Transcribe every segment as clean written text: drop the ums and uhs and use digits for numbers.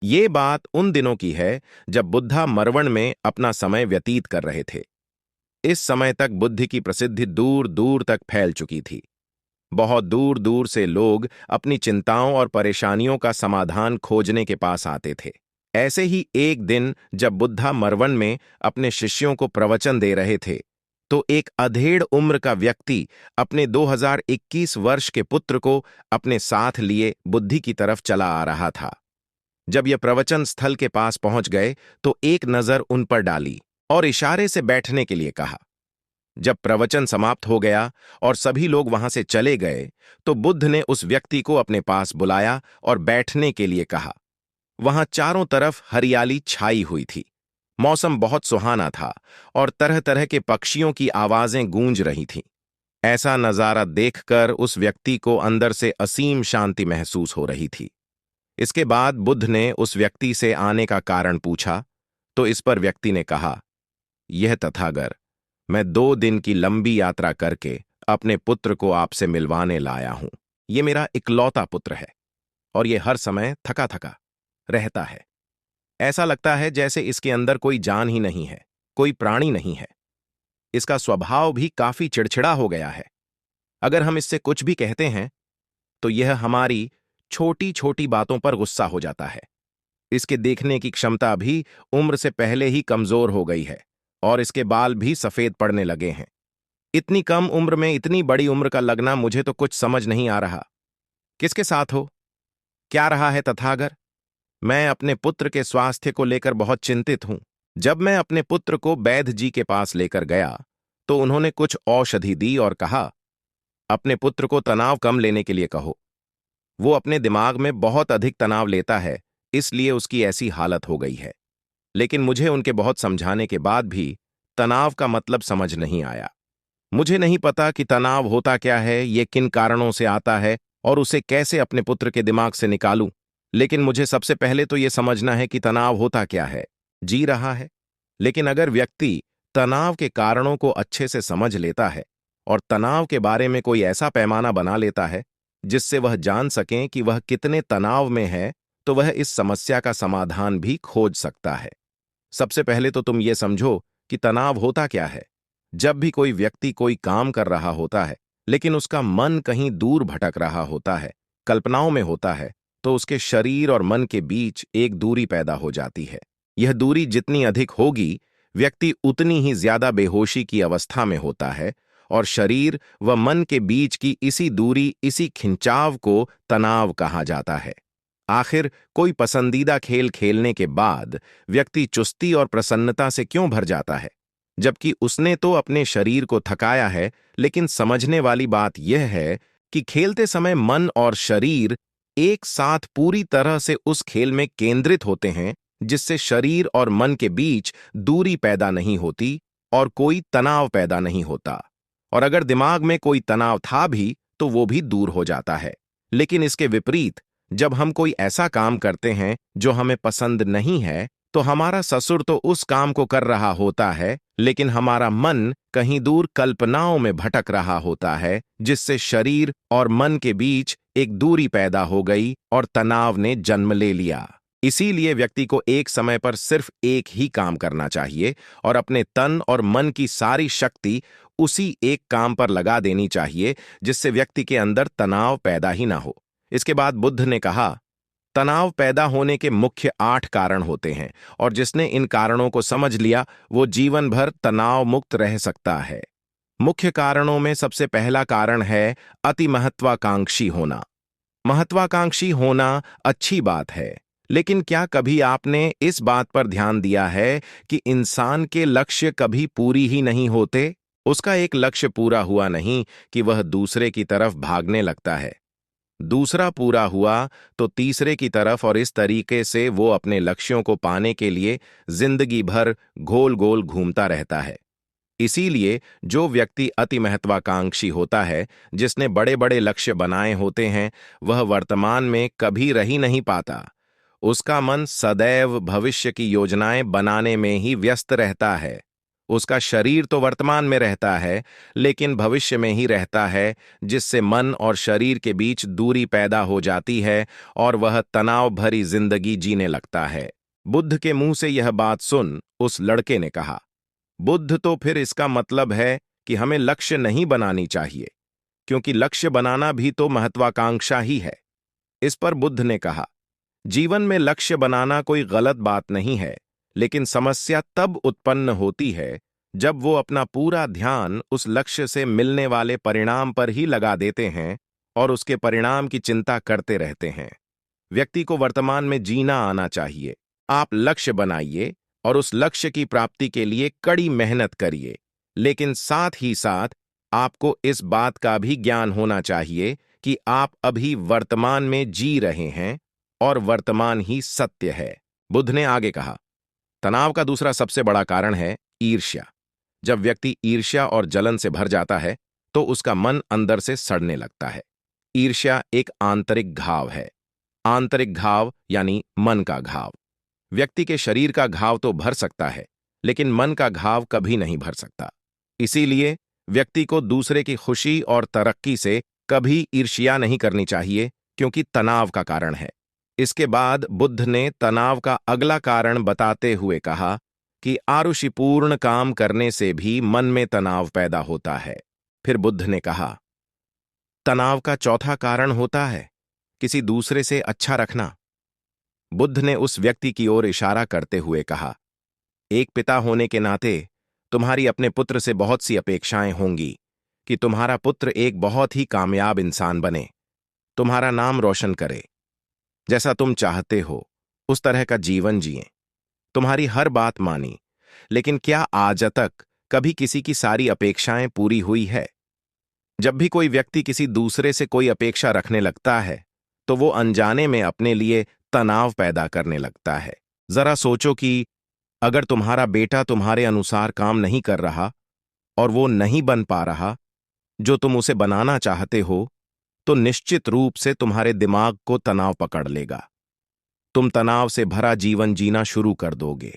ये बात उन दिनों की है जब बुद्धा मरवन में अपना समय व्यतीत कर रहे थे। इस समय तक बुद्ध की प्रसिद्धि दूर दूर तक फैल चुकी थी। बहुत दूर दूर से लोग अपनी चिंताओं और परेशानियों का समाधान खोजने के पास आते थे। ऐसे ही एक दिन जब बुद्धा मरवन में अपने शिष्यों को प्रवचन दे रहे थे, तो एक अधेड़ उम्र का व्यक्ति अपने 2021 वर्ष के पुत्र को अपने साथ लिए बुद्धि की तरफ चला आ रहा था। जब यह प्रवचन स्थल के पास पहुंच गए तो एक नजर उन पर डाली और इशारे से बैठने के लिए कहा। जब प्रवचन समाप्त हो गया और सभी लोग वहां से चले गए, तो बुद्ध ने उस व्यक्ति को अपने पास बुलाया और बैठने के लिए कहा। वहां चारों तरफ हरियाली छाई हुई थी। मौसम बहुत सुहाना था और तरह तरह के पक्षियों की आवाजें गूंज रही थीं। ऐसा नजारा देखकर उस व्यक्ति को अंदर से असीम शांति महसूस हो रही थी। इसके बाद बुद्ध ने उस व्यक्ति से आने का कारण पूछा, तो इस पर व्यक्ति ने कहा, यह तथागत, मैं 2 दिन की लंबी यात्रा करके अपने पुत्र को आपसे मिलवाने लाया हूं। ये मेरा इकलौता पुत्र है और ये हर समय थका थका रहता है। ऐसा लगता है जैसे इसके अंदर कोई जान ही नहीं है, कोई प्राणी नहीं है। इसका स्वभाव भी काफी चिड़चिड़ा हो गया है। अगर हम इससे कुछ भी कहते हैं तो यह हमारी छोटी छोटी बातों पर गुस्सा हो जाता है। इसके देखने की क्षमता भी उम्र से पहले ही कमजोर हो गई है और इसके बाल भी सफेद पड़ने लगे हैं। इतनी कम उम्र में इतनी बड़ी उम्र का लगना मुझे तो कुछ समझ नहीं आ रहा। किसके साथ हो? क्या रहा है तथागत? मैं अपने पुत्र के स्वास्थ्य को लेकर बहुत चिंतित हूं। जब मैं अपने पुत्र को वैद्य जी के पास लेकर गया तो उन्होंने कुछ औषधि दी और कहा, अपने पुत्र को तनाव कम लेने के लिए कहो। वो अपने दिमाग में बहुत अधिक तनाव लेता है, इसलिए उसकी ऐसी हालत हो गई है। लेकिन मुझे उनके बहुत समझाने के बाद भी तनाव का मतलब समझ नहीं आया। मुझे नहीं पता कि तनाव होता क्या है, ये किन कारणों से आता है और उसे कैसे अपने पुत्र के दिमाग से निकालूं। लेकिन मुझे सबसे पहले तो ये समझना है कि तनाव होता क्या है। जी रहा है। लेकिन अगर व्यक्ति तनाव के कारणों को अच्छे से समझ लेता है और तनाव के बारे में कोई ऐसा पैमाना बना लेता है जिससे वह जान सकें कि वह कितने तनाव में है, तो वह इस समस्या का समाधान भी खोज सकता है। सबसे पहले तो तुम ये समझो कि तनाव होता क्या है। जब भी कोई व्यक्ति कोई काम कर रहा होता है लेकिन उसका मन कहीं दूर भटक रहा होता है, कल्पनाओं में होता है, तो उसके शरीर और मन के बीच एक दूरी पैदा हो जाती है। यह दूरी जितनी अधिक होगी, व्यक्ति उतनी ही ज्यादा बेहोशी की अवस्था में होता है और शरीर व मन के बीच की इसी दूरी, इसी खिंचाव को तनाव कहा जाता है। आखिर कोई पसंदीदा खेल खेलने के बाद व्यक्ति चुस्ती और प्रसन्नता से क्यों भर जाता है, जबकि उसने तो अपने शरीर को थकाया है। लेकिन समझने वाली बात यह है कि खेलते समय मन और शरीर एक साथ पूरी तरह से उस खेल में केंद्रित होते हैं, जिससे शरीर और मन के बीच दूरी पैदा नहीं होती और कोई तनाव पैदा नहीं होता। और अगर दिमाग में कोई तनाव था भी तो वो भी दूर हो जाता है। लेकिन इसके विपरीत, जब हम कोई ऐसा काम करते हैं जो हमें पसंद नहीं है, तो हमारा ससुर तो उस काम को कर रहा होता है, लेकिन हमारा मन कहीं दूर कल्पनाओं में भटक रहा होता है, जिससे शरीर और मन के बीच एक दूरी पैदा हो गई और तनाव ने जन्म ले लिया। इसीलिए व्यक्ति को एक समय पर सिर्फ एक ही काम करना चाहिए और अपने तन और मन की सारी शक्ति उसी एक काम पर लगा देनी चाहिए, जिससे व्यक्ति के अंदर तनाव पैदा ही ना हो। इसके बाद बुद्ध ने कहा, तनाव पैदा होने के मुख्य 8 कारण होते हैं और जिसने इन कारणों को समझ लिया वो जीवन भर तनाव मुक्त रह सकता है। मुख्य कारणों में सबसे पहला कारण है अति महत्वाकांक्षी होना। महत्वाकांक्षी होना अच्छी बात है, लेकिन क्या कभी आपने इस बात पर ध्यान दिया है कि इंसान के लक्ष्य कभी पूरी ही नहीं होते? उसका एक लक्ष्य पूरा हुआ नहीं कि वह दूसरे की तरफ भागने लगता है। दूसरा पूरा हुआ तो तीसरे की तरफ, और इस तरीके से वो अपने लक्ष्यों को पाने के लिए जिंदगी भर गोल गोल घूमता रहता है। इसीलिए जो व्यक्ति अति महत्वाकांक्षी होता है, जिसने बड़े बड़े लक्ष्य बनाए होते हैं, वह वर्तमान में कभी रह ही नहीं पाता। उसका मन सदैव भविष्य की योजनाएं बनाने में ही व्यस्त रहता है। उसका शरीर तो वर्तमान में रहता है, लेकिन भविष्य में ही रहता है, जिससे मन और शरीर के बीच दूरी पैदा हो जाती है और वह तनाव भरी जिंदगी जीने लगता है। बुद्ध के मुंह से यह बात सुन उस लड़के ने कहा, बुद्ध, तो फिर इसका मतलब है कि हमें लक्ष्य नहीं बनानी चाहिए, क्योंकि लक्ष्य बनाना भी तो महत्वाकांक्षा ही है। इस पर बुद्ध ने कहा, जीवन में लक्ष्य बनाना कोई गलत बात नहीं है, लेकिन समस्या तब उत्पन्न होती है जब वो अपना पूरा ध्यान उस लक्ष्य से मिलने वाले परिणाम पर ही लगा देते हैं और उसके परिणाम की चिंता करते रहते हैं। व्यक्ति को वर्तमान में जीना आना चाहिए। आप लक्ष्य बनाइए और उस लक्ष्य की प्राप्ति के लिए कड़ी मेहनत करिए, लेकिन साथ ही साथ आपको इस बात का भी ज्ञान होना चाहिए कि आप अभी वर्तमान में जी रहे हैं और वर्तमान ही सत्य है। बुद्ध ने आगे कहा, तनाव का दूसरा सबसे बड़ा कारण है ईर्ष्या। जब व्यक्ति ईर्ष्या और जलन से भर जाता है तो उसका मन अंदर से सड़ने लगता है। ईर्ष्या एक आंतरिक घाव है। आंतरिक घाव यानी मन का घाव। व्यक्ति के शरीर का घाव तो भर सकता है, लेकिन मन का घाव कभी नहीं भर सकता। इसीलिए व्यक्ति को दूसरे की खुशी और तरक्की से कभी ईर्ष्या नहीं करनी चाहिए, क्योंकि तनाव का कारण है। इसके बाद बुद्ध ने तनाव का अगला कारण बताते हुए कहा कि आरुषिपूर्ण काम करने से भी मन में तनाव पैदा होता है। फिर बुद्ध ने कहा, तनाव का चौथा कारण होता है किसी दूसरे से अच्छा रखना। बुद्ध ने उस व्यक्ति की ओर इशारा करते हुए कहा, एक पिता होने के नाते तुम्हारी अपने पुत्र से बहुत सी अपेक्षाएं होंगी कि तुम्हारा पुत्र एक बहुत ही कामयाब इंसान बने, तुम्हारा नाम रोशन करे, जैसा तुम चाहते हो उस तरह का जीवन जिए, तुम्हारी हर बात मानी। लेकिन क्या आज तक कभी किसी की सारी अपेक्षाएं पूरी हुई है? जब भी कोई व्यक्ति किसी दूसरे से कोई अपेक्षा रखने लगता है तो वो अनजाने में अपने लिए तनाव पैदा करने लगता है। जरा सोचो कि अगर तुम्हारा बेटा तुम्हारे अनुसार काम नहीं कर रहा और वो नहीं बन पा रहा जो तुम उसे बनाना चाहते हो, तो निश्चित रूप से तुम्हारे दिमाग को तनाव पकड़ लेगा। तुम तनाव से भरा जीवन जीना शुरू कर दोगे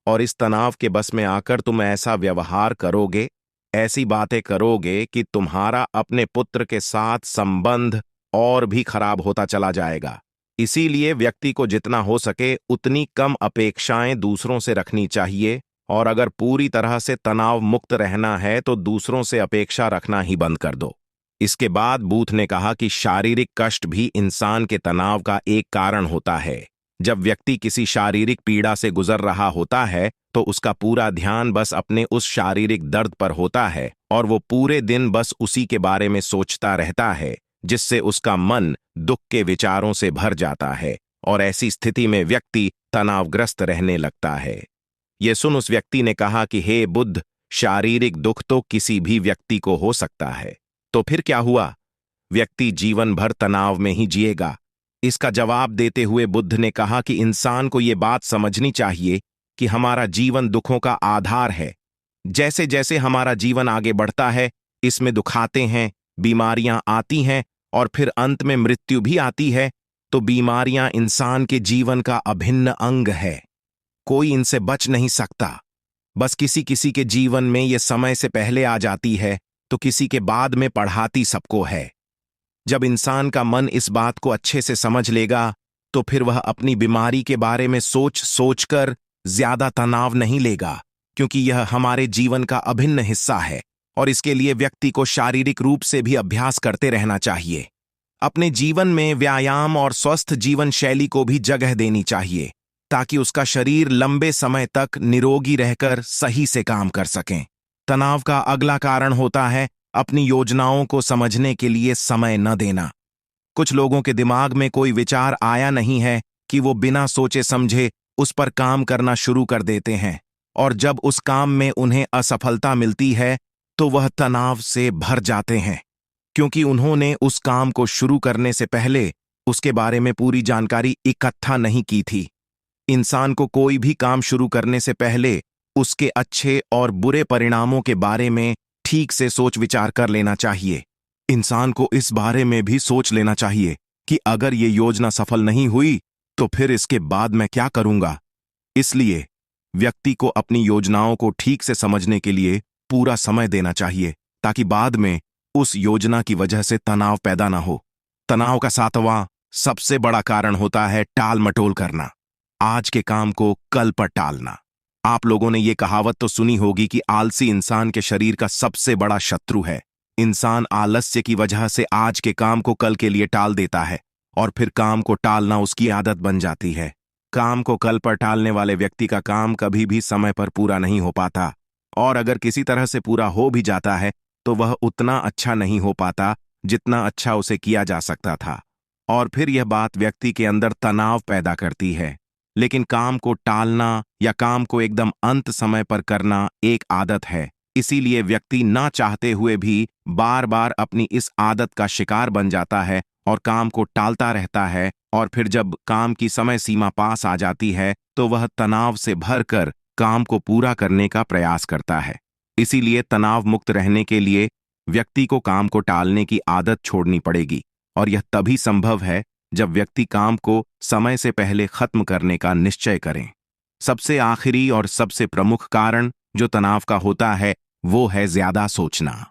और इस तनाव के बस में आकर तुम ऐसा व्यवहार करोगे, ऐसी बातें करोगे कि तुम्हारा अपने पुत्र के साथ संबंध और भी खराब होता चला जाएगा। इसीलिए व्यक्ति को जितना हो सके उतनी कम अपेक्षाएं दूसरों से रखनी चाहिए, और अगर पूरी तरह से तनाव मुक्त रहना है तो दूसरों से अपेक्षा रखना ही बंद कर दो। इसके बाद बूथ ने कहा कि शारीरिक कष्ट भी इंसान के तनाव का एक कारण होता है। जब व्यक्ति किसी शारीरिक पीड़ा से गुजर रहा होता है तो उसका पूरा ध्यान बस अपने उस शारीरिक दर्द पर होता है और वो पूरे दिन बस उसी के बारे में सोचता रहता है, जिससे उसका मन दुख के विचारों से भर जाता है और ऐसी स्थिति में व्यक्ति तनावग्रस्त रहने लगता है। ये सुन उस व्यक्ति ने कहा कि हे बुद्ध, शारीरिक दुख तो किसी भी व्यक्ति को हो सकता है, तो फिर क्या हुआ? व्यक्ति जीवन भर तनाव में ही जिएगा। इसका जवाब देते हुए बुद्ध ने कहा कि इंसान को ये बात समझनी चाहिए कि हमारा जीवन दुखों का आधार है। जैसे जैसे हमारा जीवन आगे बढ़ता है, इसमें दुखाते हैं, बीमारियां आती हैं और फिर अंत में मृत्यु भी आती है। तो बीमारियां इंसान के जीवन का अभिन्न अंग है, कोई इनसे बच नहीं सकता। बस किसी किसी के जीवन में ये समय से पहले आ जाती है तो किसी के बाद में पढ़ाती सबको है। जब इंसान का मन इस बात को अच्छे से समझ लेगा तो फिर वह अपनी बीमारी के बारे में सोच सोचकर ज्यादा तनाव नहीं लेगा, क्योंकि यह हमारे जीवन का अभिन्न हिस्सा है और इसके लिए व्यक्ति को शारीरिक रूप से भी अभ्यास करते रहना चाहिए। अपने जीवन में व्यायाम और स्वस्थ जीवन शैली को भी जगह देनी चाहिए ताकि उसका शरीर लंबे समय तक निरोगी रहकर सही से काम कर सकें। तनाव का अगला कारण होता है अपनी योजनाओं को समझने के लिए समय न देना। कुछ लोगों के दिमाग में कोई विचार आया नहीं है कि वो बिना सोचे समझे उस पर काम करना शुरू कर देते हैं, और जब उस काम में उन्हें असफलता मिलती है तो वह तनाव से भर जाते हैं, क्योंकि उन्होंने उस काम को शुरू करने से पहले उसके बारे में पूरी जानकारी इकट्ठा नहीं की थी। इंसान को कोई भी काम शुरू करने से पहले उसके अच्छे और बुरे परिणामों के बारे में ठीक से सोच विचार कर लेना चाहिए। इंसान को इस बारे में भी सोच लेना चाहिए कि अगर ये योजना सफल नहीं हुई तो फिर इसके बाद मैं क्या करूंगा। इसलिए व्यक्ति को अपनी योजनाओं को ठीक से समझने के लिए पूरा समय देना चाहिए, ताकि बाद में उस योजना की वजह से तनाव पैदा ना हो। तनाव का सातवां सबसे बड़ा कारण होता है टाल मटोल करना, आज के काम को कल पर टालना। आप लोगों ने ये कहावत तो सुनी होगी कि आलसी इंसान के शरीर का सबसे बड़ा शत्रु है। इंसान आलस्य की वजह से आज के काम को कल के लिए टाल देता है और फिर काम को टालना उसकी आदत बन जाती है। काम को कल पर टालने वाले व्यक्ति का काम कभी भी समय पर पूरा नहीं हो पाता, और अगर किसी तरह से पूरा हो भी जाता है तो वह उतना अच्छा नहीं हो पाता जितना अच्छा उसे किया जा सकता था, और फिर यह बात व्यक्ति के अंदर तनाव पैदा करती है। लेकिन काम को टालना या काम को एकदम अंत समय पर करना एक आदत है, इसीलिए व्यक्ति ना चाहते हुए भी बार बार अपनी इस आदत का शिकार बन जाता है और काम को टालता रहता है, और फिर जब काम की समय सीमा पास आ जाती है तो वह तनाव से भरकर काम को पूरा करने का प्रयास करता है। इसीलिए तनाव मुक्त रहने के लिए व्यक्ति को काम को टालने की आदत छोड़नी पड़ेगी, और यह तभी संभव है जब व्यक्ति काम को समय से पहले खत्म करने का निश्चय करें। सबसे आखिरी और सबसे प्रमुख कारण जो तनाव का होता है वो है ज्यादा सोचना।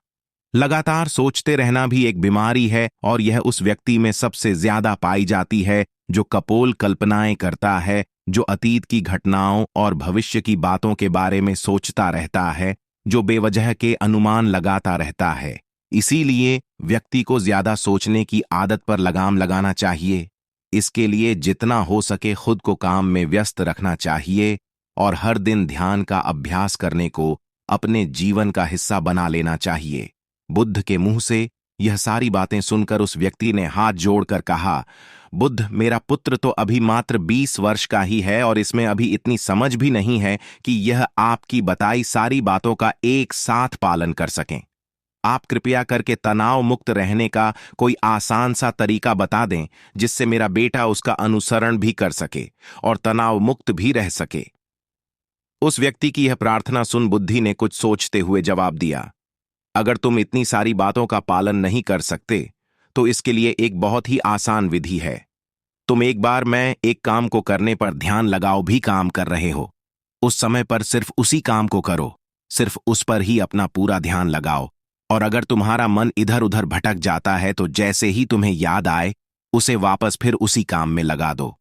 लगातार सोचते रहना भी एक बीमारी है, और यह उस व्यक्ति में सबसे ज्यादा पाई जाती है जो कपोल कल्पनाएं करता है, जो अतीत की घटनाओं और भविष्य की बातों के बारे में सोचता रहता है, जो बेवजह के अनुमान लगाता रहता है। इसीलिए व्यक्ति को ज्यादा सोचने की आदत पर लगाम लगाना चाहिए। इसके लिए जितना हो सके खुद को काम में व्यस्त रखना चाहिए, और हर दिन ध्यान का अभ्यास करने को अपने जीवन का हिस्सा बना लेना चाहिए। बुद्ध के मुंह से यह सारी बातें सुनकर उस व्यक्ति ने हाथ जोड़कर कहा, बुद्ध, मेरा पुत्र तो अभी मात्र 20 वर्ष का ही है और इसमें अभी इतनी समझ भी नहीं है कि यह आपकी बताई सारी बातों का एक साथ पालन कर सकें। आप कृपया करके तनाव मुक्त रहने का कोई आसान सा तरीका बता दें जिससे मेरा बेटा उसका अनुसरण भी कर सके और तनाव मुक्त भी रह सके। उस व्यक्ति की यह प्रार्थना सुन बुद्धि ने कुछ सोचते हुए जवाब दिया, अगर तुम इतनी सारी बातों का पालन नहीं कर सकते तो इसके लिए एक बहुत ही आसान विधि है। तुम एक बार मैं एक काम को करने पर ध्यान लगाओ भी काम कर रहे हो, उस समय पर सिर्फ उसी काम को करो, सिर्फ उस पर ही अपना पूरा ध्यान लगाओ, और अगर तुम्हारा मन इधर उधर भटक जाता है तो जैसे ही तुम्हें याद आए उसे वापस फिर उसी काम में लगा दो।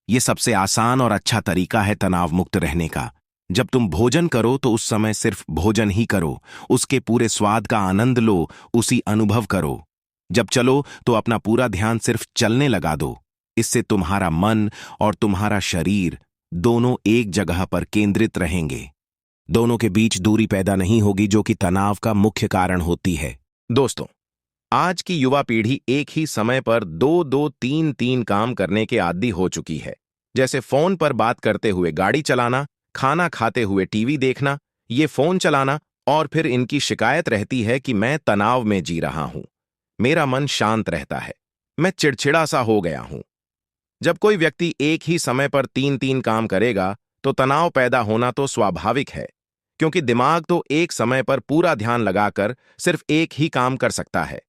ये सबसे आसान और अच्छा तरीका है तनाव मुक्त रहने का। जब तुम भोजन करो तो उस समय सिर्फ भोजन ही करो, उसके पूरे स्वाद का आनंद लो, उसी अनुभव करो। जब चलो तो अपना पूरा ध्यान सिर्फ चलने लगा दो। इससे तुम्हारा मन और तुम्हारा शरीर दोनों एक जगह पर केंद्रित रहेंगे। दोनों के बीच दूरी पैदा नहीं होगी जो कि तनाव का मुख्य कारण होती है। दोस्तों, आज की युवा पीढ़ी एक ही समय पर 2-2, 3-3 काम करने के आदी हो चुकी है, जैसे फोन पर बात करते हुए गाड़ी चलाना, खाना खाते हुए टीवी देखना, ये फोन चलाना, और फिर इनकी शिकायत रहती है कि मैं तनाव में जी रहा हूं, मेरा मन शांत रहता है, मैं चिड़चिड़ा सा हो गया हूं। जब कोई व्यक्ति एक ही समय पर 3-3 काम करेगा तो तनाव पैदा होना तो स्वाभाविक है, क्योंकि दिमाग तो एक समय पर पूरा ध्यान लगाकर सिर्फ एक ही काम कर सकता है।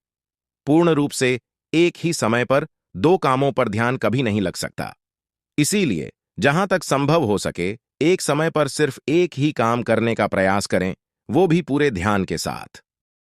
पूर्ण रूप से एक ही समय पर 2 कामों पर ध्यान कभी नहीं लग सकता। इसीलिए जहां तक संभव हो सके एक समय पर सिर्फ एक ही काम करने का प्रयास करें, वो भी पूरे ध्यान के साथ।